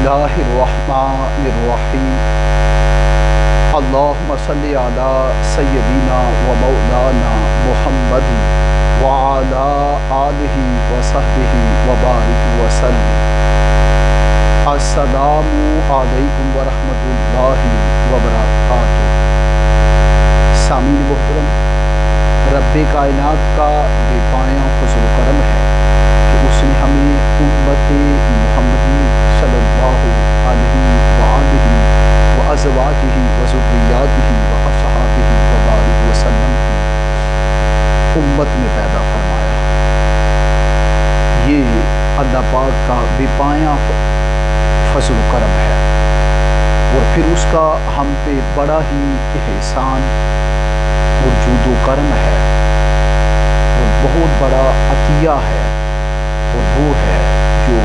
اللہ الرحمن الرحیم اللہم صلی علی سیدنا و مولانا محمد وعلی آلہ وصحبہ وبارک وسلم۔ السلام علیکم ورحمۃ اللہ وبرکاتہ۔ سامعین محترم، رب کائنات کا بے پایاں فضل و کرم ہے کہ اس نے ہمیں امت محمدی صلی اللہ علیہ وآلہ وازواجہ وذریاتہ واصحابہ وبارک وسلم کی امت میں پیدا فرمایا۔ یہ اللہ پاک کا بے پایاں فضل و کرم ہے، اور پھر اس کا ہم پہ بڑا ہی احسان اور جود و کرم ہے، اور بہت بڑا عطیہ ہے، اور وہ ہے جو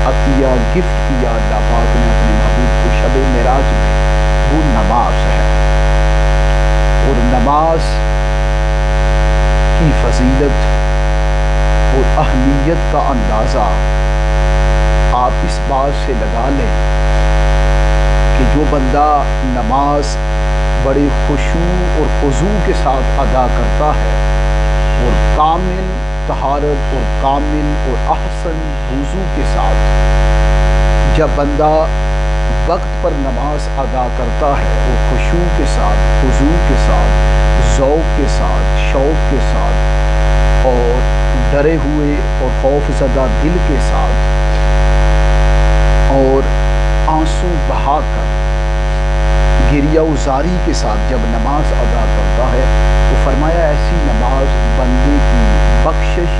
عطیہ گفٹ کیا اللہ پاک نے اپنے محبوب کو شب معراج میں، وہ نماز ہے۔ اور نماز کی فضیلت اور اہمیت کا اندازہ آپ اس بات سے لگا لیں کہ جو بندہ نماز بڑے خشوع اور خضوع کے ساتھ ادا کرتا ہے، اور کامل طہارت اور کامل اور احسن وضو کے ساتھ جب بندہ وقت پر نماز ادا کرتا ہے، اور خشوع کے ساتھ، خضوع کے ساتھ، ذوق کے ساتھ، شوق کے ساتھ، اور ڈرے ہوئے اور خوف زدہ دل کے ساتھ، اور آنسو بہا کر گریہ وزاری کے ساتھ جب نماز ادا کرتا ہے، تو فرمایا ایسی نماز بندے کی بخشش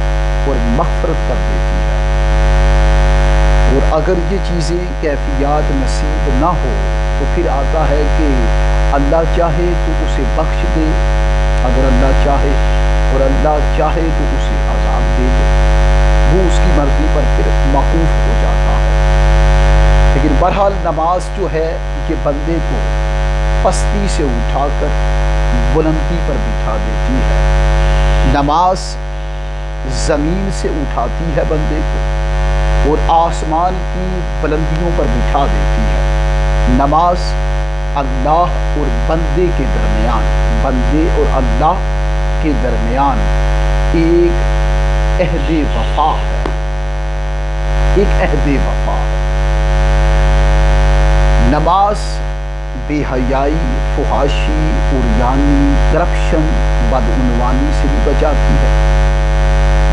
اور مغفرت کر دیتی ہے۔ اور اگر یہ چیزیں کیفیات نصیب نہ ہو تو پھر آتا ہے کہ اللہ چاہے تو اسے بخش دے، اگر اللہ چاہے، اور اللہ چاہے تو اسے عذاب دے دے، وہ اس کی مرضی پر پھر موقوف ہو جاتا ہے۔ لیکن بہرحال نماز جو ہے یہ بندے کو پستی سے اٹھا کر بلندی پر بٹھا دیتی ہے۔ نماز زمین سے اٹھاتی ہے بندے کو، اور آسمان کی بلندیوں پر بٹھا دیتی ہے۔ نماز اللہ اور بندے کے درمیان، بندے اور اللہ کے درمیان ایک عہد وفا ہے، ایک عہد وفا ہے۔ نماز بے حیائی، فحاشی، عریانی، کرپشن، بدعنوانی سے بھی بچاتی ہے۔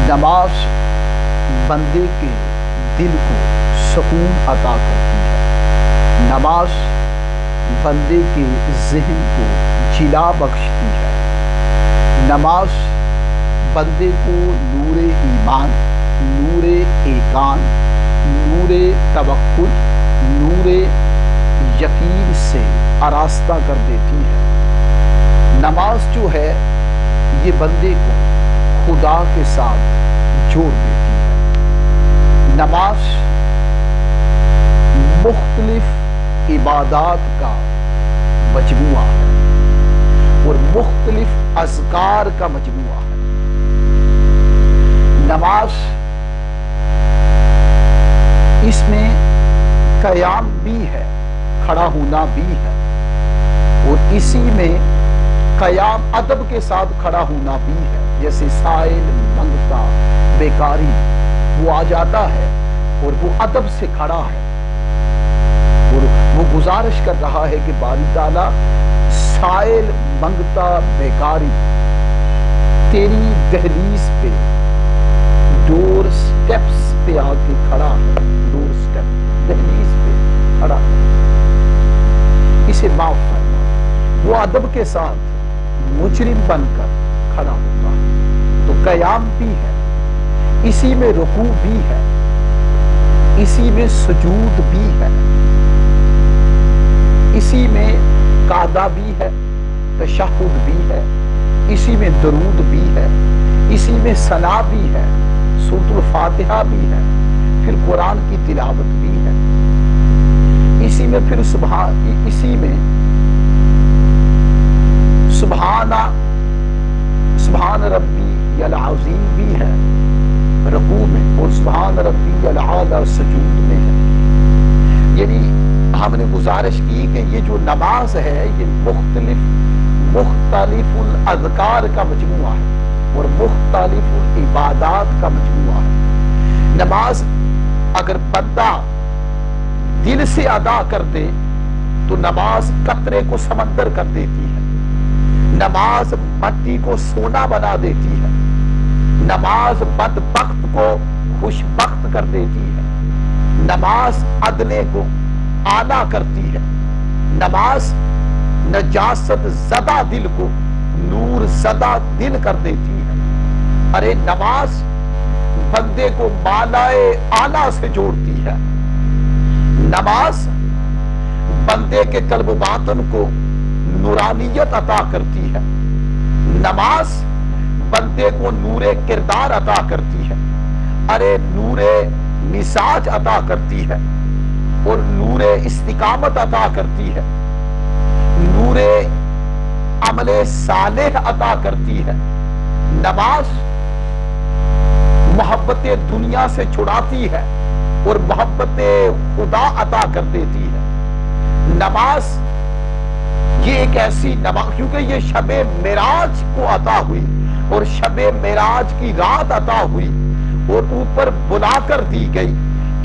نماز بندے کے دل کو سکون عطا کرتی ہے۔ نماز بندے کے ذہن کو جلا بخشتی ہے۔ نماز بندے کو نور ایمان، نور ایقان، نور توکل، نور یقین سے آراستہ کر دیتی ہے۔ نماز جو ہے یہ بندے کو خدا کے ساتھ جوڑ دیتی ہے۔ نماز مختلف عبادات کا مجموعہ ہے، اور مختلف اذکار کا مجموعہ ہے۔ نماز اس میں قیام بھی ہے، کھڑا ہونا بھی ہے، اور اسی میں قیام ادب کے ساتھ کھڑا ہونا بھی ہے۔ جیسے سائل، منگتا، بیکاری، وہ آ جاتا ہے اور وہ ادب سے کھڑا ہے، اور وہ گزارش کر رہا ہے کہ باری تعالیٰ سائل، منگتا، بیکاری تیری دہلیز پہ، ڈور سٹیپس پہ آ کے کھڑا ہے، ڈور سٹیپ، دہلیز پہ کھڑا ہے، اسے معاف کرنا۔ وہ ادب کے ساتھ مجرم بن کر کھڑا ہوتا ہے، تو قیام بھی ہے، اسی میں رکوع بھی ہے، اسی میں سجود بھی ہے، اسی میں قعدہ بھی ہے، تشہد بھی ہے، اسی میں درود بھی ہے، اسی میں ثنا بھی ہے، سورۃ الفاتحہ بھی ہے، پھر قرآن کی تلاوت بھی ہے، اسی میں پھر اسی میں سبحان ربی العظیم بھی ہے رکوع میں، اور سبحان ربی الاعلی سجود میں ہے۔ یعنی ہم نے گزارش کی کہ یہ جو نماز ہے یہ مختلف الاذکار کا مجموعہ ہے اور مختلف العبادات کا مجموعہ ہے۔ نماز اگر بندہ دل سے ادا کر دے تو نماز قطرے کو سمندر کر دیتی ہے، نماز مٹی کو سونا بنا دیتی ہے، نماز بدبخت کو خوشبخت کر دیتی ہے، نماز ادنے کو اعلیٰ کرتی ہے، نماز نجاست زدہ دل کو نور زدہ دل کر دیتی ہے۔ ارے نماز بندے کو مالائے اعلیٰ سے جوڑتی ہے، نماز بندے کے قلب و باطن کو نورانیت عطا کرتی ہے، نماز بندے کو نور کردار عطا کرتی ہے، ارے نور مزاج عطا کرتی ہے اور نور استقامت عطا کرتی ہے، نور عمل صالح عطا کرتی ہے، نماز محبت دنیا سے چھڑاتی ہے اور محبت خدا عطا کر دیتی ہے۔ نماز یہ ایک ایسی نماز، کیونکہ یہ شب معراج کو عطا ہوئی اور شب معراج کی رات عطا ہوئی اور اوپر بلا کر دی گئی،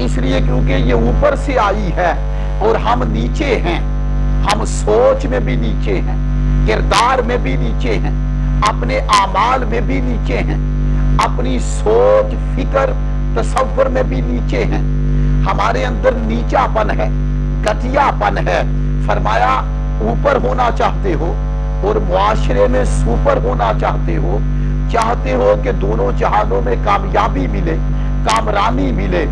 اس لیے کیونکہ یہ اوپر سے آئی ہے اور ہم نیچے ہیں، ہم سوچ میں بھی نیچے ہیں، کردار میں بھی نیچے ہیں، اپنے اعمال میں بھی نیچے ہیں، اپنی سوچ فکر تصور میں بھی نیچے ہیں، ہمارے اندر نیچا پن ہے، گٹیا پن ہے۔ فرمایا اوپر ہونا چاہتے ہو اور معاشرے میں سوپر ہونا چاہتے ہو کہ دونوں جہانوں میں کامیابی ملے، کامرانی ملے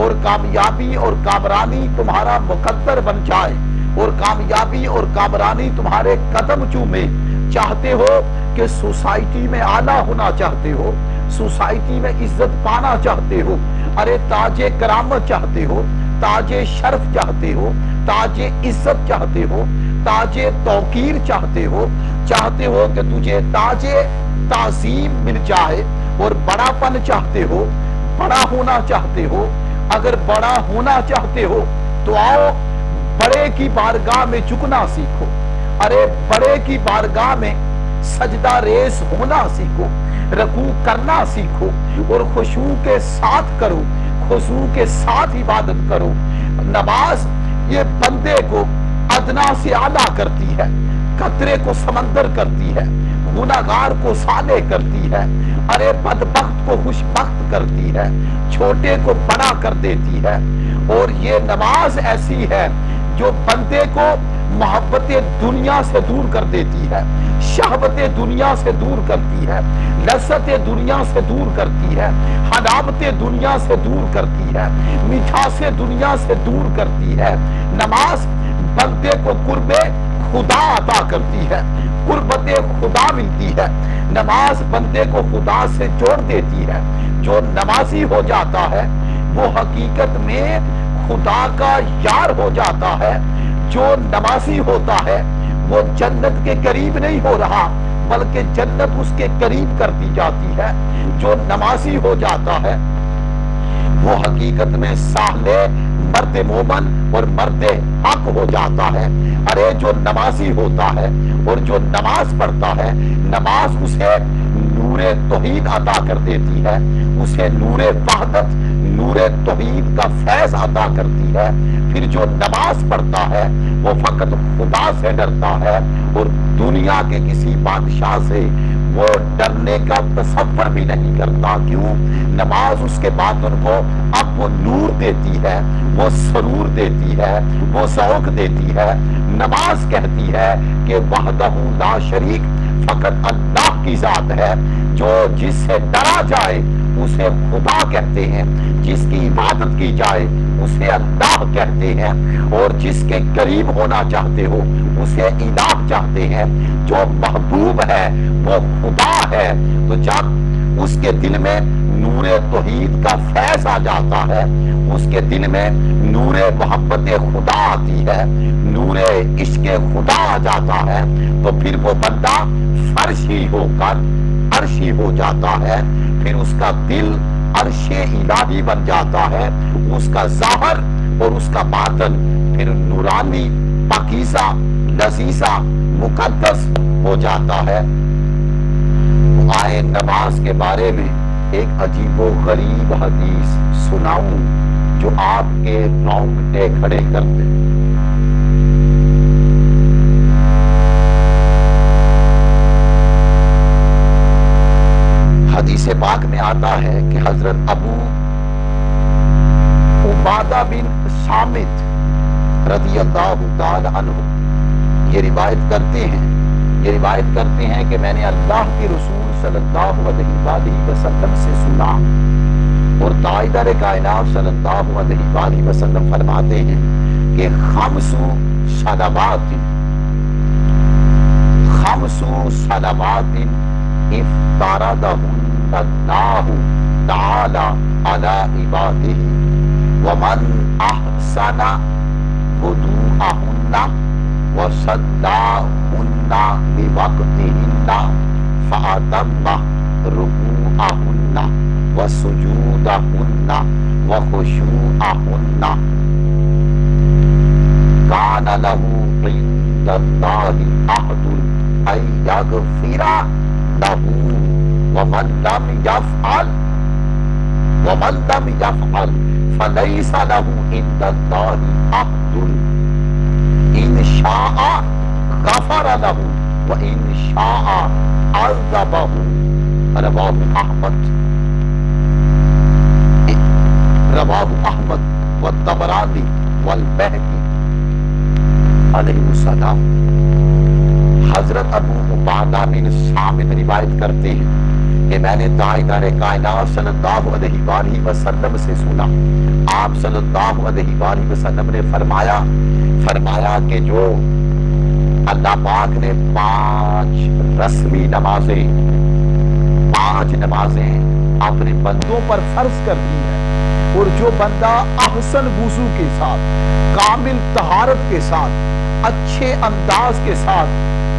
اور کامیابی اور کامرانی تمہارا مقدر بن جائے اور کامیابی اور کامرانی تمہارے قدم چومے، چاہتے ہو کہ سوسائٹی میں اعلیٰ ہونا چاہتے ہو، سوسائٹی میں عزت پانا چاہتے ہو، ارے تاج کرامت چاہتے ہو، تاج شرف چاہتے ہو، تاج عزت چاہتے ہو، تاج توقیر چاہتے ہو کہ تجھے تاج تعظیم مل جائے اور بڑا پن چاہتے ہو، بڑا ہونا چاہتے ہو، اگر بڑا ہونا چاہتے ہو تو آؤ بڑے کی بارگاہ میں جھکنا سیکھو، ارے بڑے کی بارگاہ میں سجدہ ریز ہونا سیکھو، رکوع کرنا سیکھو اور خشوع کے ساتھ کرو، خضوع کے ساتھ عبادت کرو۔ نماز یہ بندے کو ادنا سے اعلیٰ کرتی ہے، قطرے کو سمندر کرتی ہے، گناہگار کو صالح کرتی ہے، ارے بدبخت کو خوشبخت کرتی ہے، چھوٹے کو بڑا کر دیتی ہے۔ اور یہ نماز ایسی ہے جو بندے کو محبت دنیا سے دور کر دیتی ہے، شہوت دنیا سے دور کرتی ہے، لذت دنیا سے دور کرتی ہے، حلاوت دنیا سے دور کرتی ہے، مٹھاس دنیا سے دور کرتی ہے۔ نماز بندے کو قرب خدا عطا کرتی ہے، قربت خدا ملتی ہے، نماز بندے کو خدا سے جوڑ دیتی ہے۔ جو نمازی ہو جاتا ہے وہ حقیقت میں خدا کا یار ہو جاتا ہے، جو نمازی ہوتا ہے وہ جنت کے قریب نہیں ہو رہا بلکہ جنت اس کے قریب کر دی جاتی ہے۔ جو نمازی ہو جاتا ہے وہ حقیقت میں صالح مرد مومن اور مرد حق ہو جاتا ہے۔ ارے جو نمازی ہوتا ہے اور جو نماز پڑھتا ہے، نماز اسے نور توحید عطا کر دیتی ہے، اسے نور وحدت، نور توحید کا فیض عطا کرتی ہے۔ پھر جو نماز پڑھتا ہے وہ فقط خدا سے ڈرتا ہے اور دنیا کے کسی بادشاہ سے وہ ڈرنے کا تصور بھی نہیں کرتا۔ کیوں؟ نماز اس کے باطن کو اب وہ نور دیتی ہے، وہ سرور دیتی ہے، وہ ذوق دیتی ہے۔ نماز کہتی ہے کہ وحدہ لا شریک، فقط اللہ کی ذات ہے، جو جس سے ڈرا جائے اسے خدا کہتے ہیں، جس کی عبادت کی جائے اسے اللہ کہتے ہیں، اور جس کے قریب ہونا چاہتے ہو اسے الہ چاہتے ہیں۔ جو محبوب ہے وہ خدا ہے۔ تو جب اس کے دل میں نور توحید کا فیض آ جاتا ہے، اس کے دل میں نور محبت خدا آتی ہے، نور عشق خدا آ جاتا ہے، تو پھر وہ بندہ فرش ہی ہو کر عرش ہی ہو جاتا ہے۔ پھر اس کا دل عرش الہی بن جاتا ہے، اس کا ظاہر اور اس کا باطن پھر نورانی، پاکیزہ، لذیذہ، مقدس ہو جاتا ہے۔ آئے نماز کے بارے میں ایک عجیب و غریب حدیث سناؤں جو آپ کے رونگٹے کھڑے کر دے۔ حدیث پاک میں آتا ہے کہ حضرت ابو عبادہ بن صامت رضی اللہ تعالی عنہ یہ روایت کرتے ہیں کہ میں نے اللہ کے رسول صلی اللہ علیہ وآلہ وسلم سے سنا، اور تاجدار کائنات صلی اللہ علیہ وآلہ وسلم فرماتے ہیں کہ خمس صلوات افترضہن اللہ تعالی علی عبادہ ومن احسن وضوءہن وصلاہن بوقتہن فأتم رکوعہن وسجودہن وخشوعہن کان لہ عند اللہ عہد ان یغفر لہ ومن لم یفعل فلیس لہ عند اللہ عہد ان شاء غفر لہ وان شاء عذبہ۔ رواہ احمد والطبرانی والبہقی علیہ السلام۔ حضرت ابو عبادہ بن صامت روایت کرتے ہیں کہ میں نے تاجدار کائنات صلی اللہ علیہ وآلہ وسلم سے سنا، آپ صلی اللہ علیہ وآلہ وسلم نے فرمایا کہ جو اللہ پاک نے 5 رسمی نمازیں اپنے بندوں پر فرض کر دی ہے، اور جو بندہ احسن وضو کے ساتھ، کامل طہارت کے ساتھ، اچھے انداز کے ساتھ،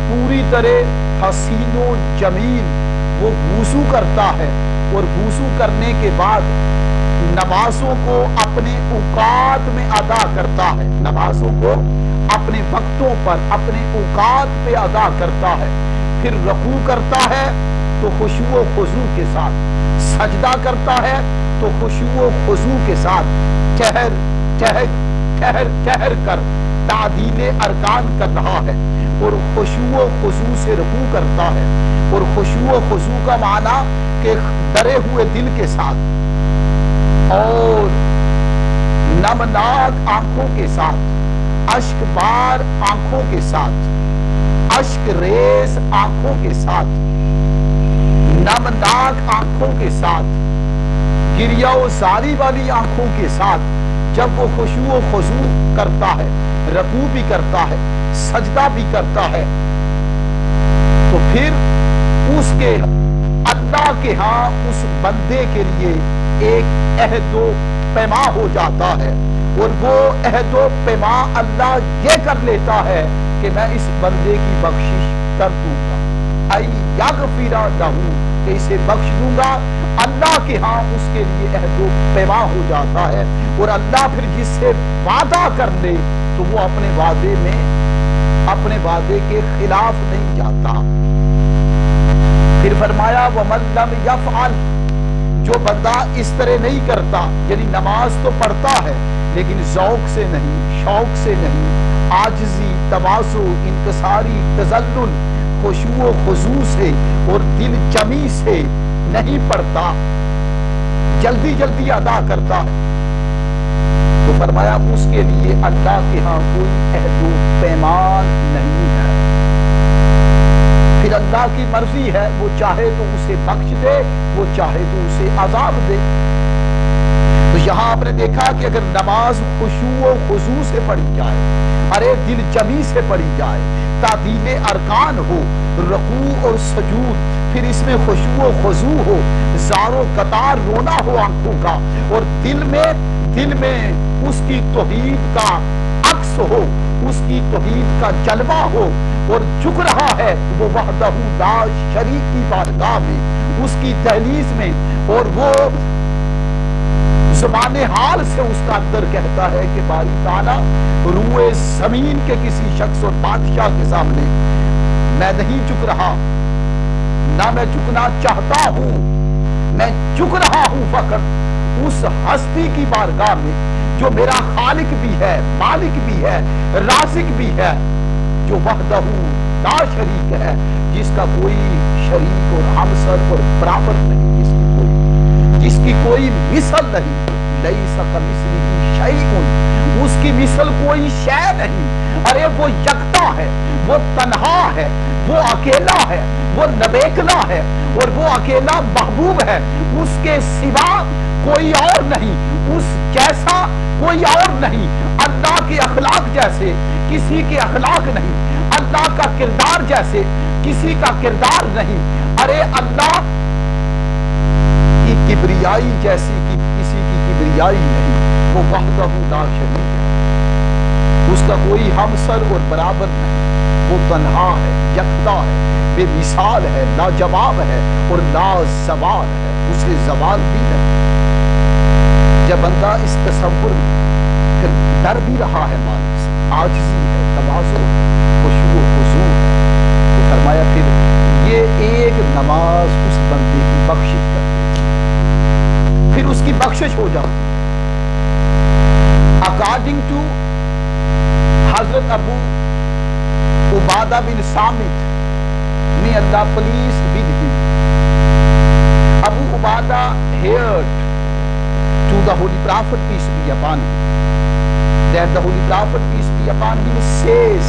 پوری طرح حسین و جمیل وہ وضو کرتا ہے، اور وضو کرنے کے بعد نمازوں کو اپنے اوقات میں ادا کرتا ہے، نمازوں کو اپنے وقتوں پر اپنے اوقات پہ ادا کرتا ہے، پھر رکوع کرتا ہے تو خشوع و خضوع کے ساتھ، سجدہ کرتا ہے تو خشوع و خضوع کے ساتھ ٹھہر کر تعدیل ارکان کر رہا ہے، اور خشوع و خضوع سے رکوع کرتا ہے، اور خشوع و خضوع کا معنی کہ ڈرے ہوئے دل کے ساتھ اور نمناک آنکھوں کے ساتھ، اشک بار آنکھوں کے ساتھ، اشک ریز آنکھوں کے ساتھ، نمناک آنکھوں کے ساتھ، گریہ و زاری والی آنکھوں کے ساتھ جب وہ خشوع و خضوع کرتا ہے، رکوع بھی کرتا ہے، سجدہ بھی کرتا ہے، تو پھر اس کے اللہ کے ہاں اس بندے کے لیے ایک عہد و پیما ہو جاتا ہے، اور وہ عہد و پیما اللہ یہ کر لیتا ہے کہ میں اس بندے کی بخشش کر دوں گا، ای یغفر لہ، کہ اسے بخش دوں گا۔ اللہ کے ہاں اس کے لیے عہد و پیما ہو جاتا ہے، اور اللہ پھر جس سے وعدہ کر لے تو وہ اپنے وعدے کے خلاف نہیں جاتا۔ پھر فرمایا وَمَن لَّمْ يَفْعَلْ، جو بندہ اس طرح نہیں کرتا، یعنی نماز تو پڑھتا ہے لیکن ذوق سے نہیں، شوق سے نہیں، عاجزی، تواضع، انکساری، تذلل، خشوع و خضوع سے اور دل جمی سے نہیں پڑھتا، جلدی جلدی ادا کرتا ہے، تو فرمایا اس کے لیے اللہ کے ہاں کوئی عہد و پیمان نہیں ہے۔ پھر اللہ کی مرضی ہے، وہ چاہے تو اسے بخش دے، وہ چاہے تو اسے عذاب دے۔ تو یہاں آپ نے دیکھا کہ اگر نماز خشوع و خضوع سے پڑھی جائے، ارے دل جمی سے پڑھی جائے، تعدیل ارکان ہو، رکوع اور سجود، پھر اس میں خشوع و خضوع ہو، زار و قطار رونا ہو آنکھوں کا، اور دل میں اس کی توحید کا عکس ہو، اس کی توحید کا جلوہ ہو، اور جھک رہا ہے وہ وحدہ لا شریک کی بارگاہ میں، اس کی دہلیز میں، اور وہ زبان حال سے اس کا اندر کہتا ہے کہ باری تعالیٰ روئے زمین کے کسی شخص اور بادشاہ کے سامنے میں نہیں جھک رہا، نہ میں جھکنا چاہتا ہوں، میں جھک رہا ہوں فقط اس ہستی کی بارگاہ میں جو میرا خالق بھی ہے، مالک بھی ہے، رازق بھی ہے، جو وحدہ لا شریک ہے، جس کا کوئی شریک اور ہمسر اور برابر نہیں، جس کی کوئی مثل نہیں، لیس کمثلہ شیء، اس کی مثل کوئی شے نہیں۔ ارے وہ یکتا ہے، وہ تنہا ہے، وہ اکیلا ہے، وہ نبیکلا ہے، اور وہ اکیلا محبوب ہے، اس کے سوا کوئی اور نہیں، اس جیسا کوئی اور نہیں۔ اللہ کے اخلاق جیسے کسی کے اخلاق نہیں، اللہ کا کردار جیسے کسی کا کردار نہیں۔ ارے اللہ کی کبریائی جیسی کہ کسی کی کبریائی نہیں، وہ وحدہ لا شریک ہے، اس کا کوئی ہمسر اور برابر نہیں، وہ تنہا ہے، یکتا ہے، بے مثال ہے، لاجواب ہے اور لا زوال ہے، اسے زوال بھی نہیں۔ جب بندہ اس تصور میں ڈر بھی رہا ہے مالک سے، عاجزی ہے، تواضع ہے، خشوع و خضوع ہے، تو فرمایا پھر یہ ایک نماز اس بندے کی بخشش کرتی ہے، پھر اس کی بخشش ہو جاتی ہے۔ اکارڈنگ ٹو حضرت ابو عبادہ بن صامت، may Allah please with him، Abu Ubadah heard to the Holy Prophet peace be upon him that the Holy Prophet peace be upon him says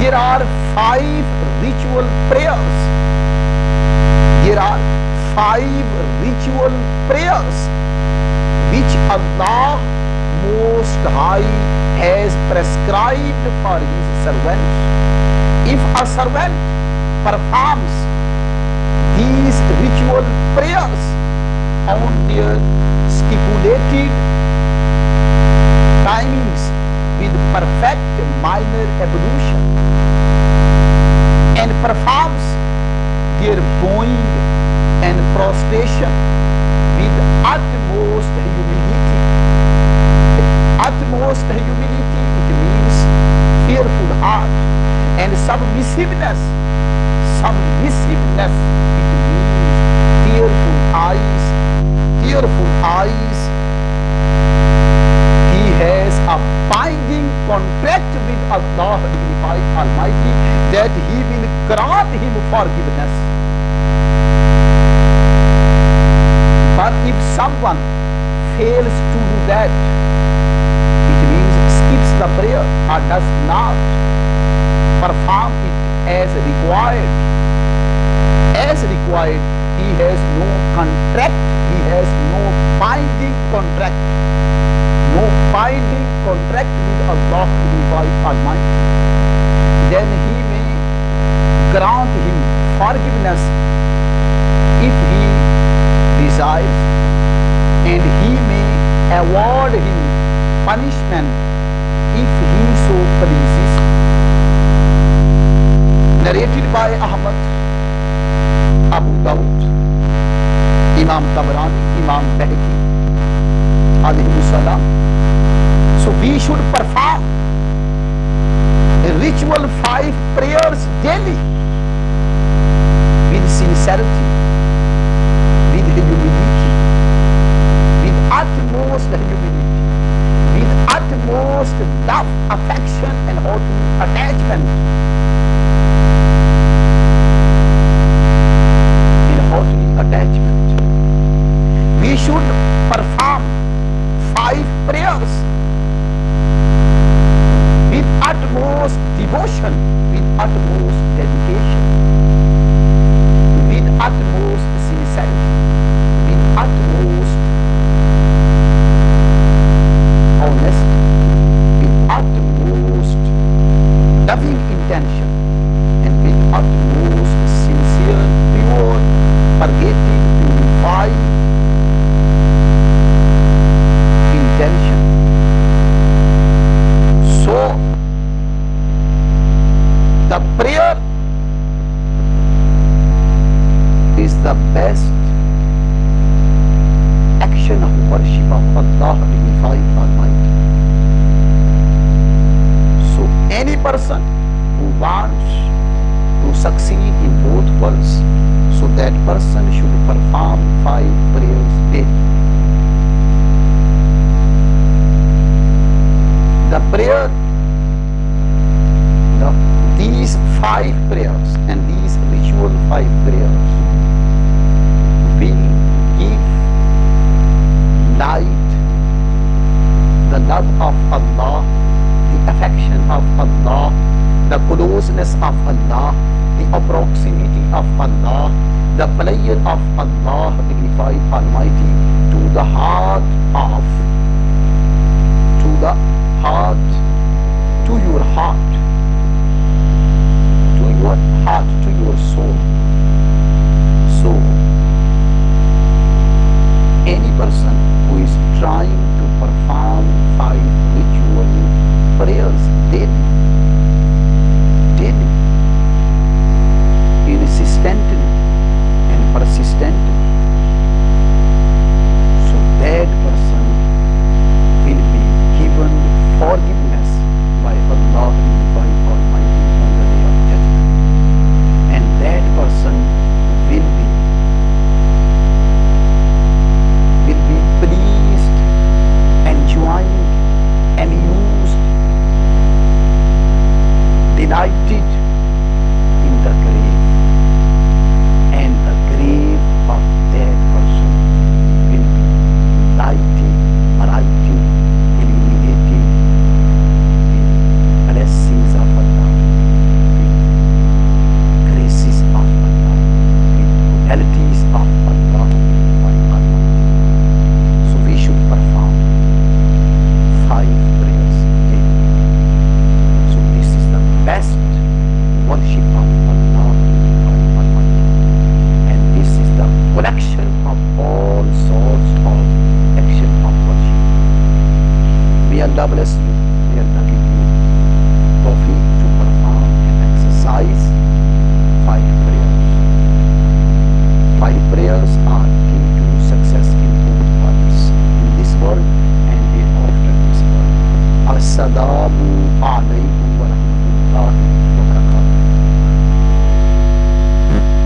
there are 5 ritual prayers, there are 5 ritual prayers which Allah Most High has prescribed for his servants. If a servant performs these ritual prayers on their stipulated timings with perfect minor ablution and performs their bowing and prostration with utmost humility, it means fearful heart, and submissiveness, it means tearful eyes, he has a binding contract with Allah Almighty that he will grant him forgiveness. But if someone fails to do that, it means skips the prayer or does not perform it as required, he has no contract, he has no binding contract with Allah Almighty, then he may grant him forgiveness if he desires, and he may award him punishment if he so pleases. Narrated by Ahmad, Abu Dawud, Imam Tabarani, Imam Bahaqi alayhimussalam. So we should perform a ritual 5 prayers daily with sincerity, with humility, with utmost humility, with utmost love, affection and attachment. We should perform 5 prayers with utmost devotion, with utmost dedication, with utmost sincerity, with utmost honesty, with utmost loving intention, and with utmost sincere, pure, forgetting, purified intention. So Allah dignified Almighty. So any person who wants to succeed in both worlds, so that person should perform 5 prayers daily. The prayer, these 5 prayers and these ritual 5 prayers will give light, the love of Allah, the affection of Allah, the closeness of Allah, the proximity of Allah, the pleasure of Allah, dignified Almighty, to the heart, to your heart, to your soul. So, any person who is trying to perform 5 ritual prayers